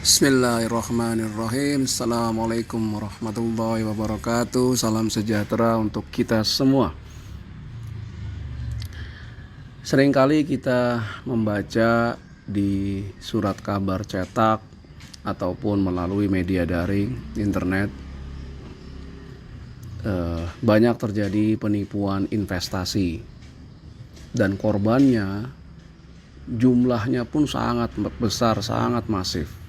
Bismillahirrahmanirrahim. Assalamualaikum warahmatullahi wabarakatuh. Salam sejahtera untuk kita semua. Seringkali kita membaca di surat kabar cetak ataupun melalui media daring, internet, banyak terjadi penipuan investasi dan korbannya jumlahnya pun sangat besar, sangat masif.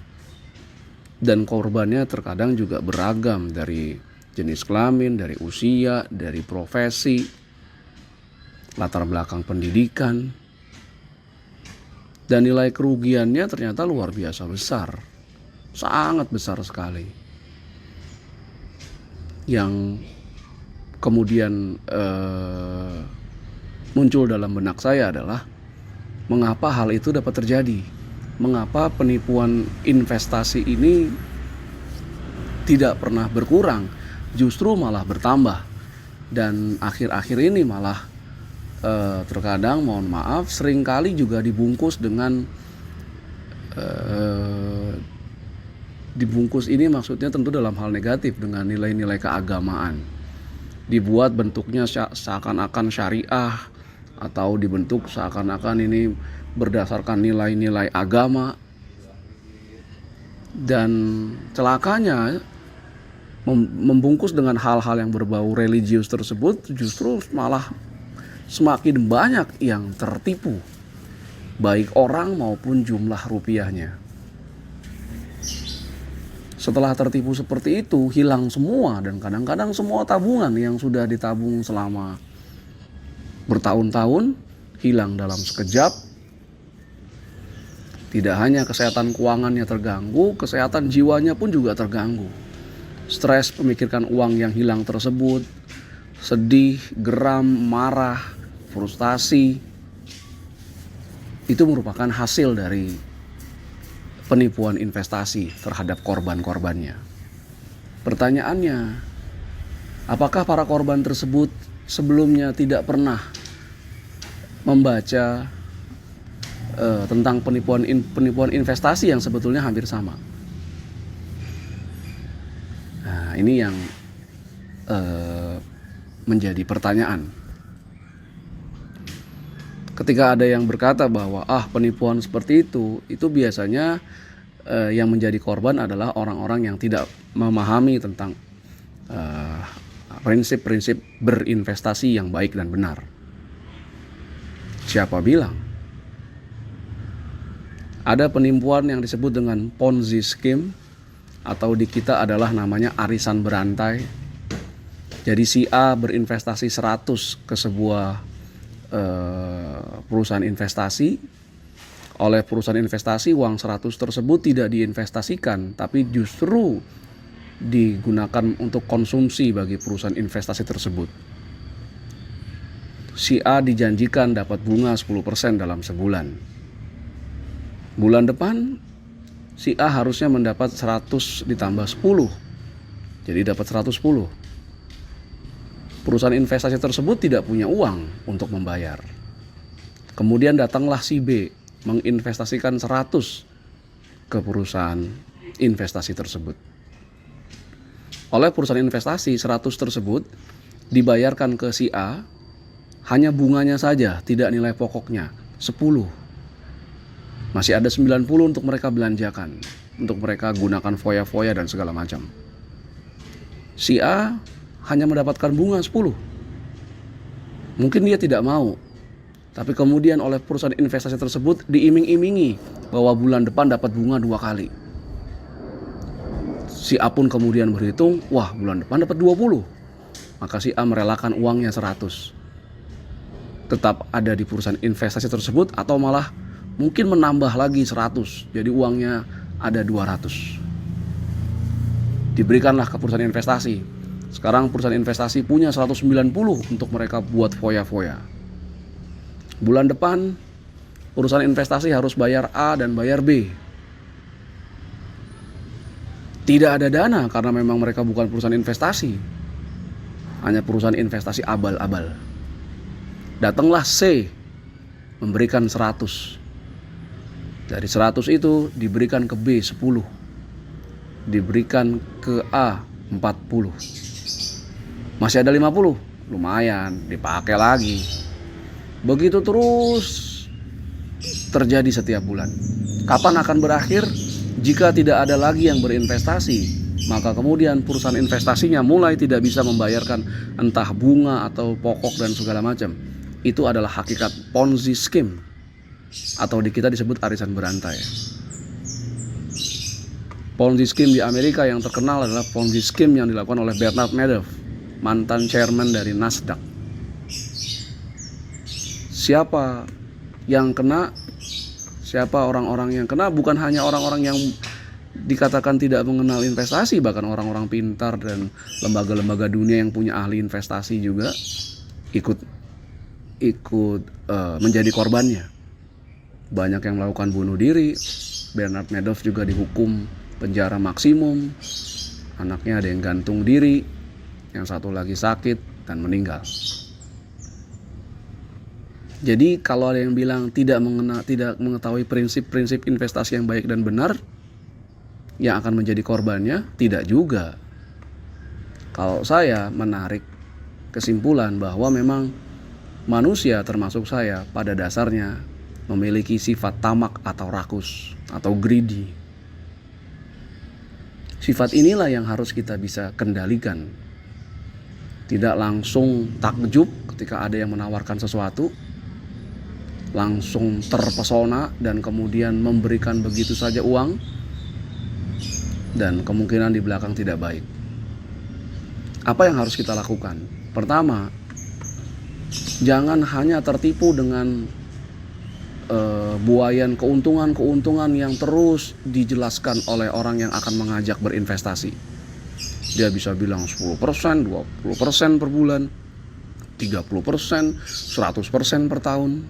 Dan korbannya terkadang juga beragam, dari jenis kelamin, dari usia, dari profesi, latar belakang pendidikan. Dan nilai kerugiannya ternyata luar biasa besar, sangat besar sekali. Yang kemudian muncul dalam benak saya adalah mengapa hal itu dapat terjadi. Mengapa penipuan investasi ini tidak pernah berkurang, justru malah bertambah. Dan akhir-akhir ini malah terkadang, mohon maaf, seringkali juga dibungkus dengan dibungkus ini maksudnya tentu dalam hal negatif, dengan nilai-nilai keagamaan. Dibuat bentuknya seakan-akan syariah, atau dibentuk seakan-akan ini berdasarkan nilai-nilai agama. Dan celakanya membungkus dengan hal-hal yang berbau religius tersebut justru malah semakin banyak yang tertipu, baik orang maupun jumlah rupiahnya. Setelah tertipu seperti itu, hilang semua, dan kadang-kadang semua tabungan yang sudah ditabung selama bertahun-tahun hilang dalam sekejap. Tidak hanya kesehatan keuangannya terganggu, kesehatan jiwanya pun juga terganggu. Stres memikirkan uang yang hilang tersebut, sedih, geram, marah, frustasi. Itu merupakan hasil dari penipuan investasi terhadap korban-korbannya. Pertanyaannya, apakah para korban tersebut sebelumnya tidak pernah membaca tentang penipuan investasi yang sebetulnya hampir sama? Nah, ini yang menjadi pertanyaan. Ketika ada yang berkata bahwa penipuan seperti itu biasanya yang menjadi korban adalah orang-orang yang tidak memahami tentang prinsip-prinsip berinvestasi yang baik dan benar. Siapa bilang? Ada penipuan yang disebut dengan Ponzi scheme, atau di kita adalah namanya arisan berantai. Jadi si A berinvestasi 100 ke sebuah perusahaan investasi. Oleh perusahaan investasi, uang 100 tersebut tidak diinvestasikan, tapi justru digunakan untuk konsumsi bagi perusahaan investasi tersebut. Si A dijanjikan dapat bunga 10% dalam sebulan. Bulan depan si A harusnya mendapat 100 ditambah 10, jadi dapat 110. Perusahaan investasi tersebut tidak punya uang untuk membayar. Kemudian datanglah si B menginvestasikan 100 ke perusahaan investasi tersebut. Oleh perusahaan investasi, 100 tersebut dibayarkan ke si A, hanya bunganya saja, tidak nilai pokoknya, 10. Masih ada 90 untuk mereka belanjakan, untuk mereka gunakan foya-foya dan segala macam. Si A hanya mendapatkan bunga 10. Mungkin dia tidak mau, tapi kemudian oleh perusahaan investasi tersebut diiming-imingi bahwa bulan depan dapat bunga 2 kali. Si A pun kemudian berhitung, wah bulan depan dapat 20. Maka si A merelakan uangnya 100. Tetap ada di perusahaan investasi tersebut, atau malah mungkin menambah lagi 100, jadi uangnya ada 200. Diberikanlah ke perusahaan investasi. Sekarang perusahaan investasi punya 190 untuk mereka buat foya-foya. Bulan depan perusahaan investasi harus bayar A dan bayar B. Tidak ada dana karena memang mereka bukan perusahaan investasi, hanya perusahaan investasi abal-abal. Datanglah C memberikan 100. Dari 100 itu diberikan ke B 10. diberikan ke A 40. Masih ada 50, lumayan, dipakai lagi. Begitu terus terjadi setiap bulan. Kapan akan berakhir? Jika tidak ada lagi yang berinvestasi, maka kemudian perusahaan investasinya mulai tidak bisa membayarkan entah bunga atau pokok dan segala macam. Itu adalah hakikat Ponzi scheme, atau di kita disebut arisan berantai. Ponzi scheme di Amerika yang terkenal adalah Ponzi scheme yang dilakukan oleh Bernard Madoff, mantan chairman dari Nasdaq. Siapa yang kena? Siapa orang-orang yang kena? Bukan hanya orang-orang yang dikatakan tidak mengenal investasi, bahkan orang-orang pintar dan lembaga-lembaga dunia yang punya ahli investasi juga ikut menjadi korbannya. Banyak yang melakukan bunuh diri. Bernard Madoff juga dihukum penjara maksimum. Anaknya ada yang gantung diri, yang satu lagi sakit dan meninggal. Jadi kalau ada yang bilang tidak mengetahui prinsip-prinsip investasi yang baik dan benar, yang akan menjadi korbannya, tidak juga. Kalau saya menarik kesimpulan bahwa memang manusia termasuk saya pada dasarnya memiliki sifat tamak atau rakus atau greedy. Sifat inilah yang harus kita bisa kendalikan. Tidak langsung takjub ketika ada yang menawarkan sesuatu, langsung terpesona dan kemudian memberikan begitu saja uang, dan kemungkinan di belakang tidak baik. Apa yang harus kita lakukan? Pertama, jangan hanya tertipu dengan buayan keuntungan yang terus dijelaskan oleh orang yang akan mengajak berinvestasi. Dia bisa bilang 10%, 20% per bulan, 30%, 100% per tahun.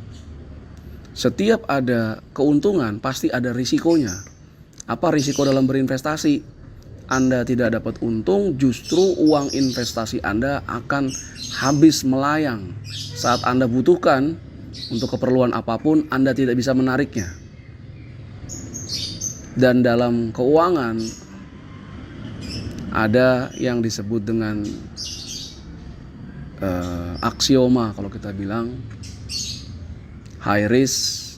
Setiap ada keuntungan pasti ada risikonya. Apa risiko dalam berinvestasi? Anda tidak dapat untung, justru uang investasi Anda akan habis melayang. Saat Anda butuhkan untuk keperluan apapun, Anda tidak bisa menariknya. Dan dalam keuangan ada yang disebut dengan aksioma, kalau kita bilang high risk,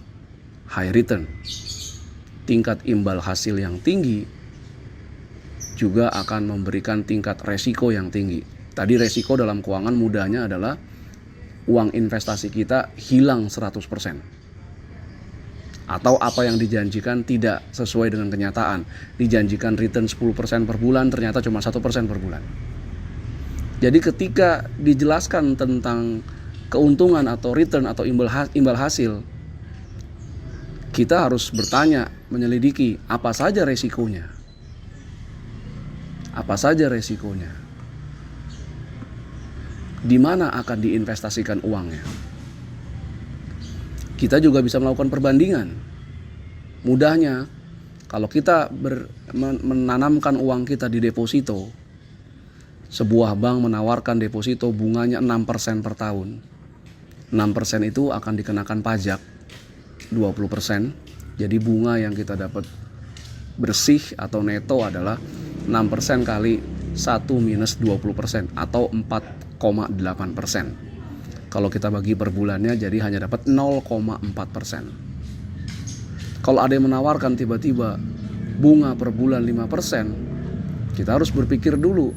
high return. Tingkat imbal hasil yang tinggi juga akan memberikan tingkat resiko yang tinggi. Tadi resiko dalam keuangan mudahnya adalah uang investasi kita hilang 100%. Atau apa yang dijanjikan tidak sesuai dengan kenyataan. Dijanjikan return 10% per bulan, ternyata cuma 1% per bulan. Jadi ketika dijelaskan tentang keuntungan atau return atau imbal hasil, kita harus bertanya, menyelidiki apa saja resikonya. Apa saja resikonya? Di mana akan diinvestasikan uangnya? Kita juga bisa melakukan perbandingan. Mudahnya, kalau kita menanamkan uang kita di deposito, sebuah bank menawarkan deposito bunganya 6% per tahun. 6% itu akan dikenakan pajak 20%. Jadi bunga yang kita dapat bersih atau neto adalah 6% kali 1 minus 20% atau 4,8%. Kalau kita bagi per bulannya jadi hanya dapat 0,4%. Kalau ada yang menawarkan tiba-tiba bunga per bulan 5%, kita harus berpikir dulu,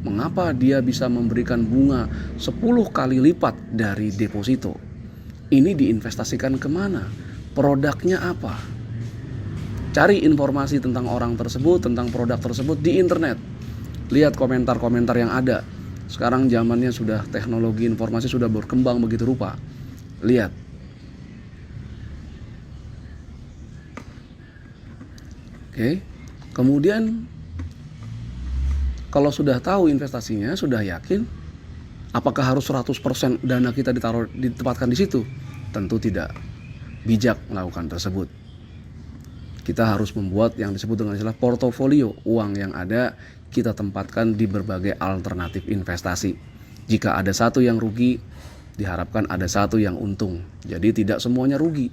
mengapa dia bisa memberikan bunga 10 kali lipat dari deposito? Ini diinvestasikan kemana? Produknya apa? Cari informasi tentang orang tersebut, tentang produk tersebut di internet. Lihat komentar-komentar yang ada. Sekarang zamannya sudah teknologi informasi sudah berkembang begitu rupa. Lihat. Oke. Kemudian kalau sudah tahu investasinya, sudah yakin, apakah harus 100% dana kita ditempatkan di situ? Tentu tidak bijak melakukan tersebut. Kita harus membuat yang disebut dengan istilah portofolio. Uang yang ada kita tempatkan di berbagai alternatif investasi. Jika ada satu yang rugi, diharapkan ada satu yang untung. Jadi tidak semuanya rugi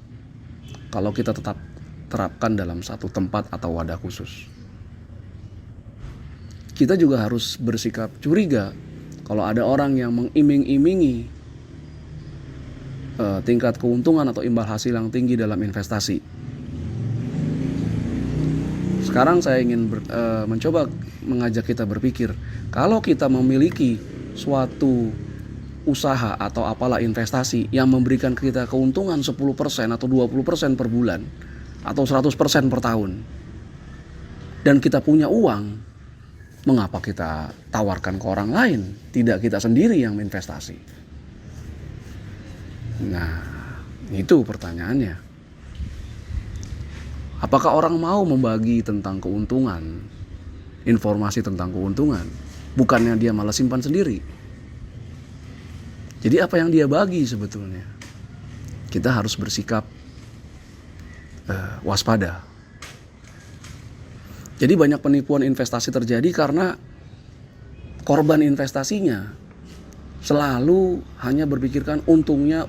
kalau kita tetap terapkan dalam satu tempat atau wadah khusus. kita juga harus bersikap curiga kalau ada orang yang mengiming-imingi tingkat keuntungan atau imbal hasil yang tinggi dalam investasi. Sekarang saya ingin mencoba mengajak kita berpikir, kalau kita memiliki suatu usaha atau apalah investasi yang memberikan kita keuntungan 10% atau 20% per bulan atau 100% per tahun, dan kita punya uang, mengapa kita tawarkan ke orang lain, tidak kita sendiri yang investasi? Nah, itu pertanyaannya. Apakah orang mau membagi tentang keuntungan, informasi tentang keuntungan, bukannya dia malah simpan sendiri? Jadi apa yang dia bagi sebetulnya? Kita harus bersikap waspada. Jadi banyak penipuan investasi terjadi karena korban investasinya selalu hanya berpikirkan untungnya,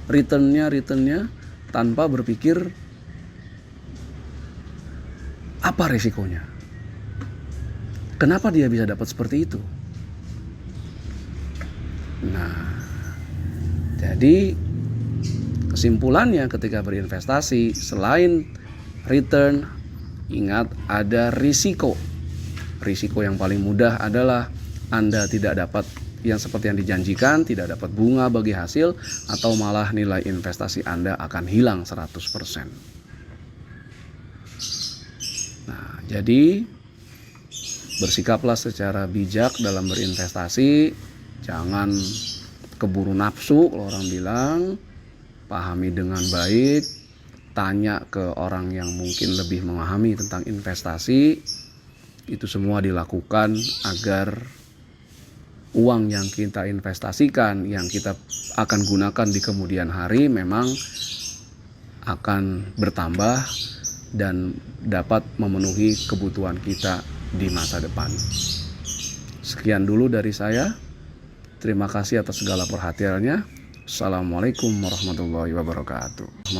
returnnya, tanpa berpikir apa resikonya. Kenapa dia bisa dapat seperti itu? Nah, jadi kesimpulannya ketika berinvestasi, selain return, ingat ada risiko. Risiko yang paling mudah adalah Anda tidak dapat yang seperti yang dijanjikan, tidak dapat bunga bagi hasil, atau malah nilai investasi Anda akan hilang 100%. Nah, jadi bersikaplah secara bijak dalam berinvestasi, jangan keburu nafsu kalau orang bilang, pahami dengan baik, tanya ke orang yang mungkin lebih memahami tentang investasi. Itu semua dilakukan agar uang yang kita investasikan, yang kita akan gunakan di kemudian hari memang akan bertambah dan dapat memenuhi kebutuhan kita di masa depan. Sekian dulu dari saya. Terima kasih atas segala perhatiannya. Assalamualaikum warahmatullahi wabarakatuh.